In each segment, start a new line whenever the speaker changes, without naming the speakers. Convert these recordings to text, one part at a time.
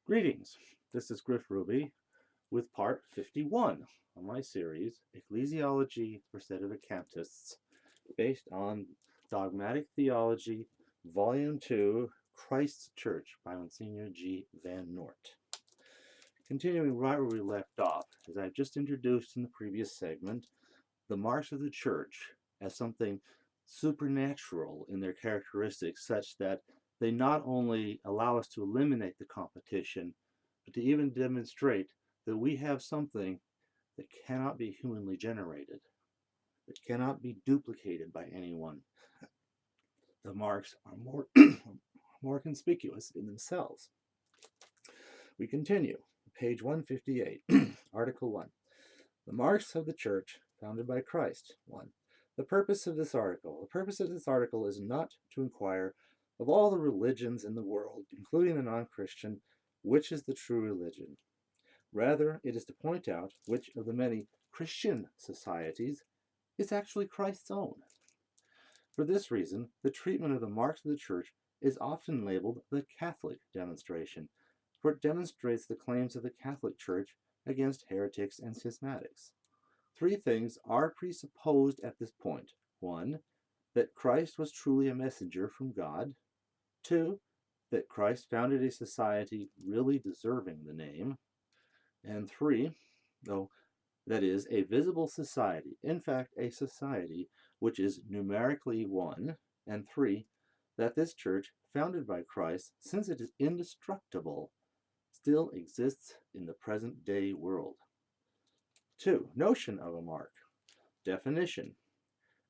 Greetings, this is Griff Ruby with part 51 of my series, Ecclesiology for Sedevacantists, based on Dogmatic Theology, Volume 2, Christ's Church by Msgr G. Van Noort. Continuing right where we left off, as I just introduced in the previous segment, the marks of the Church as something supernatural in their characteristics, such that they not only allow us to eliminate the competition, but to even demonstrate that we have something that cannot be humanly generated, that cannot be duplicated by anyone. The marks are more conspicuous in themselves. We continue. Page 158, Article 1. The marks of the Church founded by Christ. 1. The purpose of this article. The purpose of this article is not to inquire of all the religions in the world, including the non-Christian, which is the true religion. Rather, it is to point out which of the many Christian societies is actually Christ's own. For this reason, the treatment of the marks of the Church is often labeled the Catholic demonstration, for it demonstrates the claims of the Catholic Church against heretics and schismatics. 3 things are presupposed at this point. 1, that Christ was truly a messenger from God. 2, that Christ founded a society really deserving the name. And 3, that is, a visible society, in fact, a society which is numerically 1, and 3, that this church, founded by Christ, since it is indestructible, still exists in the present-day world. 2. Notion of a mark. Definition.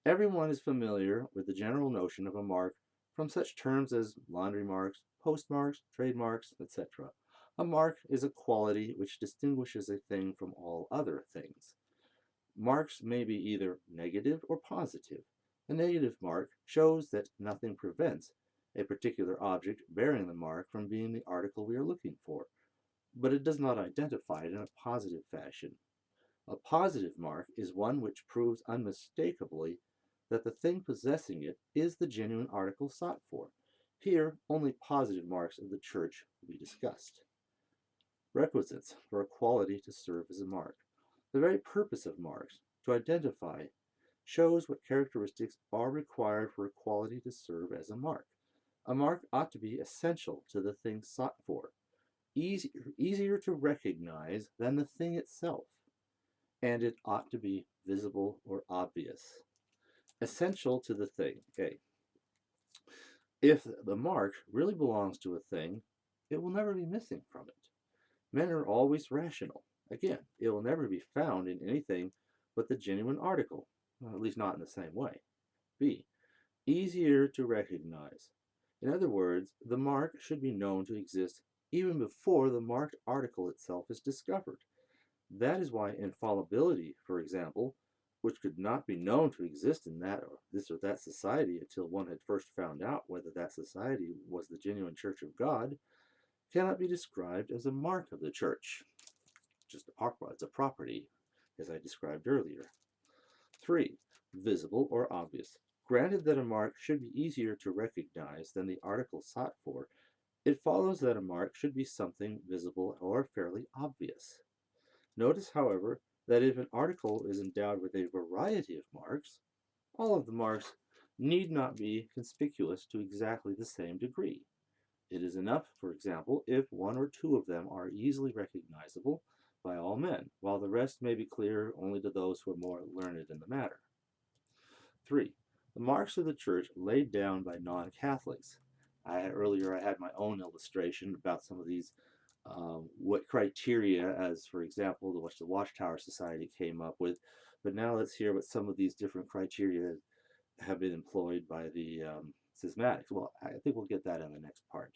Everyone is familiar with the general notion of a mark from such terms as laundry marks, postmarks, trademarks, etc. A mark is a quality which distinguishes a thing from all other things. Marks may be either negative or positive. A negative mark shows that nothing prevents a particular object bearing the mark from being the article we are looking for, but it does not identify it in a positive fashion. A positive mark is one which proves unmistakably that the thing possessing it is the genuine article sought for. Here, only positive marks of the Church will be discussed. Requisites for a quality to serve as a mark. The very purpose of marks, to identify, shows what characteristics are required for a quality to serve as a mark. A mark ought to be essential to the thing sought for, easier to recognize than the thing itself, and it ought to be visible or obvious. Essential to the thing. Okay. If the mark really belongs to a thing, it will never be missing from it. Men are always rational. Again, it will never be found in anything but the genuine article, at least not in the same way. B. Easier to recognize. In other words, the mark should be known to exist even before the marked article itself is discovered. That is why infallibility, for example, which could not be known to exist in that or this or that society until one had first found out whether that society was the genuine Church of God, cannot be described as a mark of the Church. It's a property, as I described earlier. 3. Visible or obvious. Granted that a mark should be easier to recognize than the article sought for, it follows that a mark should be something visible or fairly obvious. Notice, however, that if an article is endowed with a variety of marks, all of the marks need not be conspicuous to exactly the same degree. It is enough, for example, if 1 or 2 of them are easily recognizable by all men, while the rest may be clear only to those who are more learned in the matter. 3. The marks of the Church laid down by non-Catholics. Earlier I had my own illustration about some of these what criteria, as for example, the Watchtower Society came up with. But now let's hear what some of these different criteria have been employed by the schismatics. Well, I think we'll get that in the next part.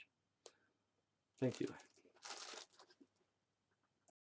Thank you.